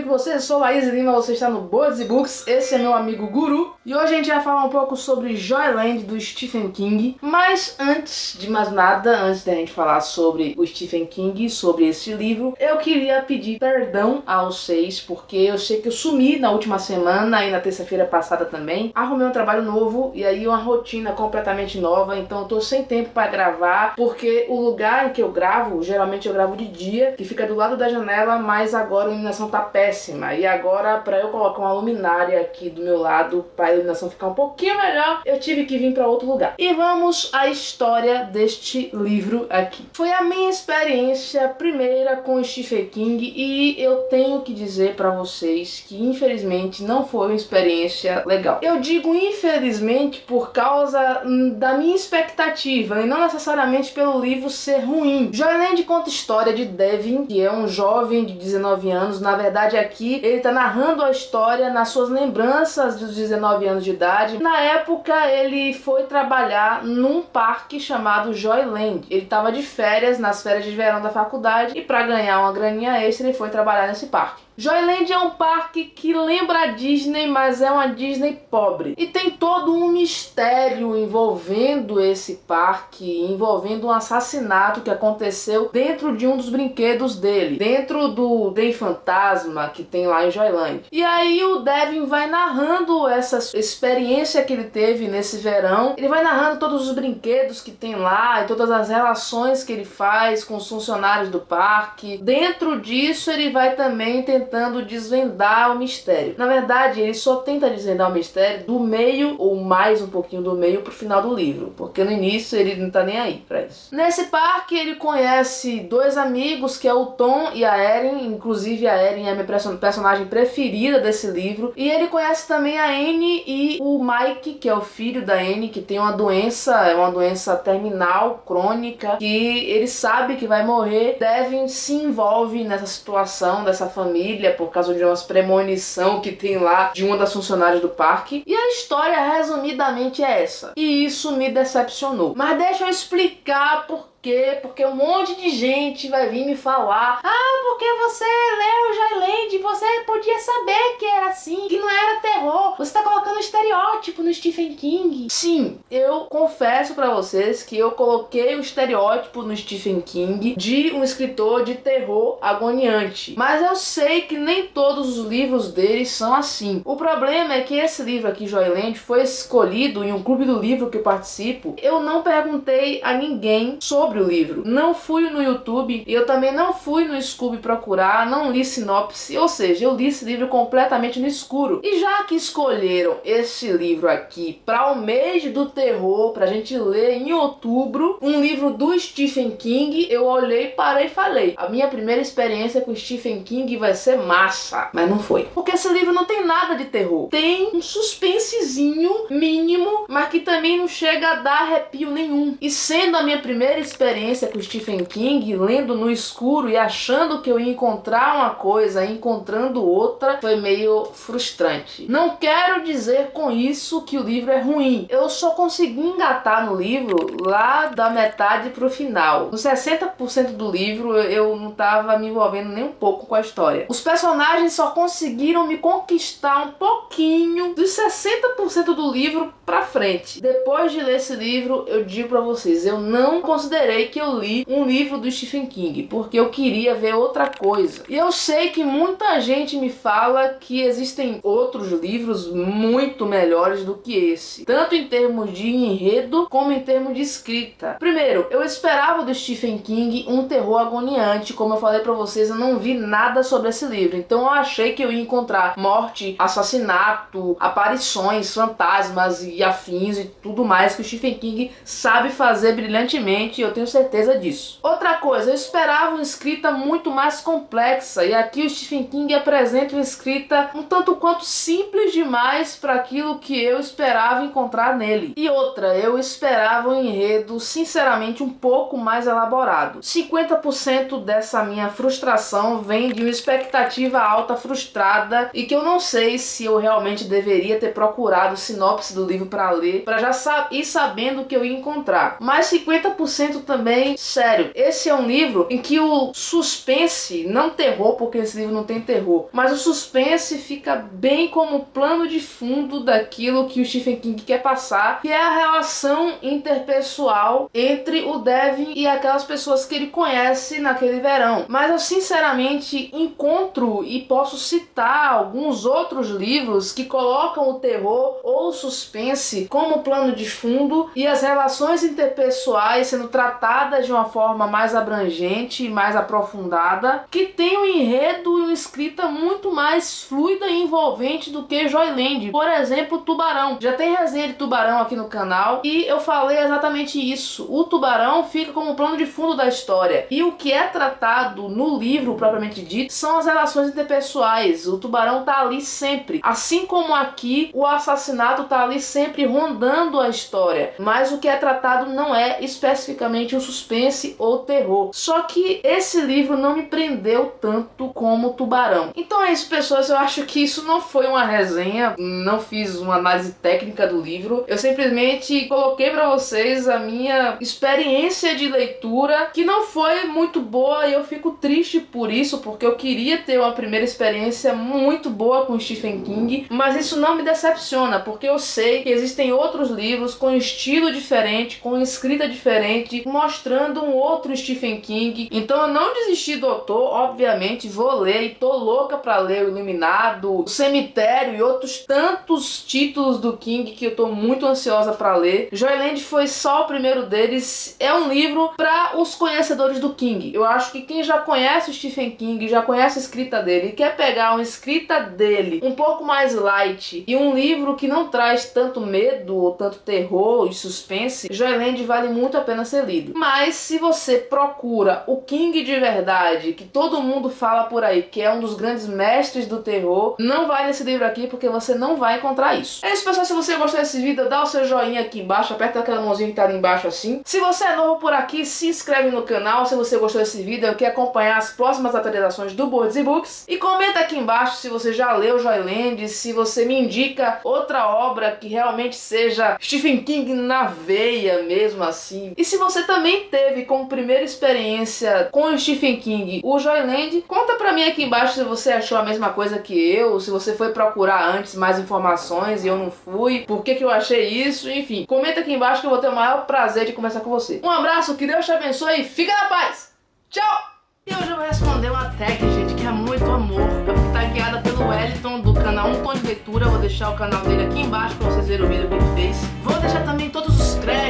com vocês? Eu sou Laís Lima, você está no Boards e Books, esse é meu amigo Guru. E hoje a gente vai falar um pouco sobre Joyland do Stephen King. Mas antes de mais nada, antes da gente falar sobre o Stephen King, sobre esse livro, eu queria pedir perdão a vocês, porque eu sei que eu sumi na última semana e na terça-feira passada também. Arrumei um trabalho novo e aí uma rotina completamente nova, então eu tô sem tempo para gravar, porque o lugar em que eu gravo, geralmente eu gravo de dia, que fica do lado da janela, mas agora a iluminação tá péssima. E agora, para eu colocar uma luminária aqui do meu lado, para a iluminação ficar um pouquinho melhor, eu tive que vir para outro lugar. E vamos à história deste livro aqui. Foi a minha experiência primeira com Stephen King e eu tenho que dizer para vocês que infelizmente não foi uma experiência legal. Eu digo infelizmente por causa da minha expectativa e não necessariamente pelo livro ser ruim. Joyland conta a história de Devin, que é um jovem de 19 anos. Na verdade aqui ele tá narrando a história nas suas lembranças dos 19 anos de idade. Na época ele foi trabalhar num parque chamado Joyland. Ele tava de férias, nas férias de verão da faculdade, e para ganhar uma graninha extra ele foi trabalhar nesse parque. Joyland é um parque que lembra a Disney, mas é uma Disney pobre. E tem todo um mistério envolvendo esse parque, envolvendo um assassinato que aconteceu dentro de um dos brinquedos dele, dentro do Den Fantasma que tem lá em Joyland. E aí o Devin vai narrando essa experiência que ele teve nesse verão. Ele vai narrando todos os brinquedos que tem lá e todas as relações que ele faz com os funcionários do parque. Dentro disso ele vai também tentando desvendar o mistério. Na verdade, ele só tenta desvendar o mistério do meio, ou mais um pouquinho do meio, pro final do livro, porque no início ele não tá nem aí pra isso. Nesse parque ele conhece dois amigos, que é o Tom e a Erin. Inclusive a Erin é a minha personagem preferida desse livro. E ele conhece também a Annie e o Mike, que é o filho da Annie, que tem uma doença terminal, crônica, que ele sabe que vai morrer. Devin se envolve nessa situação dessa família por causa de umas premonição que tem lá de uma das funcionárias do parque. E a história resumidamente é essa. E isso me decepcionou. Mas deixa eu explicar por quê. Porque um monte de gente vai vir me falar: ah, porque você leu Joyland, você podia saber que era assim, que não era terror. Você tá colocando estereótipo no Stephen King. Sim, eu confesso pra vocês que eu coloquei o estereótipo no Stephen King de um escritor de terror agoniante. Mas eu sei que nem todos os livros dele são assim. O problema é que esse livro aqui, Joyland, foi escolhido em um clube do livro que eu participo. Eu não perguntei a ninguém sobre o livro. Não fui no YouTube e eu também não fui no Scooby procurar, não li sinopse, ou seja, eu li esse livro completamente no escuro. E já que escolheram esse livro aqui para o mês do terror, pra gente ler em outubro, um livro do Stephen King, eu olhei, parei e falei: a minha primeira experiência com Stephen King vai ser massa. Mas não foi. Porque esse livro não tem nada de terror. Tem um suspensezinho mínimo, mas que também não chega a dar arrepio nenhum. E sendo a minha primeira experiência com Stephen King, lendo no escuro e achando que eu ia encontrar uma coisa e encontrando outra, foi meio frustrante. Não quero dizer com isso que o livro é ruim. Eu só consegui engatar no livro lá da metade pro final. Nos 60% do livro eu não tava me envolvendo nem um pouco com a história. Os personagens só conseguiram me conquistar um pouquinho dos 60% do livro pra frente. Depois de ler esse livro, eu digo pra vocês, eu não considerei que eu li um livro do Stephen King, porque eu queria ver outra coisa. E eu sei que muita gente me fala que existem outros livros muito melhores do que esse, tanto em termos de enredo como em termos de escrita. Primeiro, eu esperava do Stephen King um terror agoniante. Como eu falei pra vocês, eu não vi nada sobre esse livro, então eu achei que eu ia encontrar morte, assassinato, aparições, fantasmas e afins e tudo mais que o Stephen King sabe fazer brilhantemente, e eu tenho certeza disso. Outra coisa, eu esperava uma escrita muito mais complexa, e aqui o Stephen King apresenta uma escrita um tanto quanto simples demais para aquilo que eu esperava encontrar nele. E outra, eu esperava um enredo sinceramente um pouco mais elaborado. 50% dessa minha frustração vem de uma expectativa alta frustrada e que eu não sei se eu realmente deveria ter procurado sinopse do livro para ler, para já ir sabendo o que eu ia encontrar. Mas 50% também sério. Esse é um livro em que o suspense, não terror, porque esse livro não tem terror, mas o suspense fica bem como plano de fundo daquilo que o Stephen King quer passar, que é a relação interpessoal entre o Devin e aquelas pessoas que ele conhece naquele verão. Mas eu sinceramente encontro e posso citar alguns outros livros que colocam o terror ou o suspense como plano de fundo e as relações interpessoais sendo tratadas de uma forma mais abrangente e mais aprofundada, que tem um enredo e uma escrita muito mais fluida e envolvente do que Joyland. Por exemplo, Tubarão. Já tem resenha de Tubarão aqui no canal e eu falei exatamente isso. O Tubarão fica como plano de fundo da história e o que é tratado no livro propriamente dito são as relações interpessoais. O Tubarão tá ali sempre. Assim como aqui, o assassinato tá ali sempre rondando a história, mas o que é tratado não é especificamente o suspense ou terror. Só que esse livro não me prendeu tanto como Tubarão. Então é isso, pessoas. Eu acho que isso não foi uma resenha, não fiz uma análise técnica do livro. Eu simplesmente coloquei pra vocês a minha experiência de leitura, que não foi muito boa, e eu fico triste por isso, porque eu queria ter uma primeira experiência muito boa com Stephen King, mas isso não me decepciona, porque eu sei que existem outros livros com estilo diferente, com escrita diferente, mostrando um outro Stephen King. Então eu não desisti do autor, obviamente vou ler e tô louca pra ler o Iluminado, o Cemitério e outros tantos títulos do King que eu tô muito ansiosa pra ler. Joyland foi só o primeiro deles. É um livro para os conhecedores do King. Eu acho que quem já conhece o Stephen King, já conhece a escrita dele e quer pegar uma escrita dele um pouco mais light e um livro que não traz tanto medo ou tanto terror e suspense, Joyland vale muito a pena ser lido. Mas se você procura o King de verdade, que todo mundo fala por aí, que é um dos grandes mestres do terror, não vai nesse livro aqui, porque você não vai encontrar isso. É isso, pessoal. Se você gostou desse vídeo, dá o seu joinha aqui embaixo, aperta aquela mãozinha que tá ali embaixo assim. Se você é novo por aqui, se inscreve no canal. Se você gostou desse vídeo e quer acompanhar as próximas atualizações do Boards e Books, e comenta aqui embaixo se você já leu Joyland, se você me indica outra obra que realmente seja Stephen King na veia mesmo assim. E se você também teve como primeira experiência com o Stephen King o Joyland, conta pra mim aqui embaixo se você achou a mesma coisa que eu, se você foi procurar antes mais informações e eu não fui, por que eu achei isso, enfim. Comenta aqui embaixo que eu vou ter o maior prazer de conversar com você. Um abraço, que Deus te abençoe e fica na paz! Tchau! E hoje eu vou responder uma tag, gente, que é muito amor. Eu fui tagueada pelo Wellington do canal Um Tom de Leitura. Eu vou deixar o canal dele aqui embaixo pra vocês verem o vídeo que ele fez. Vou deixar também todos os créditos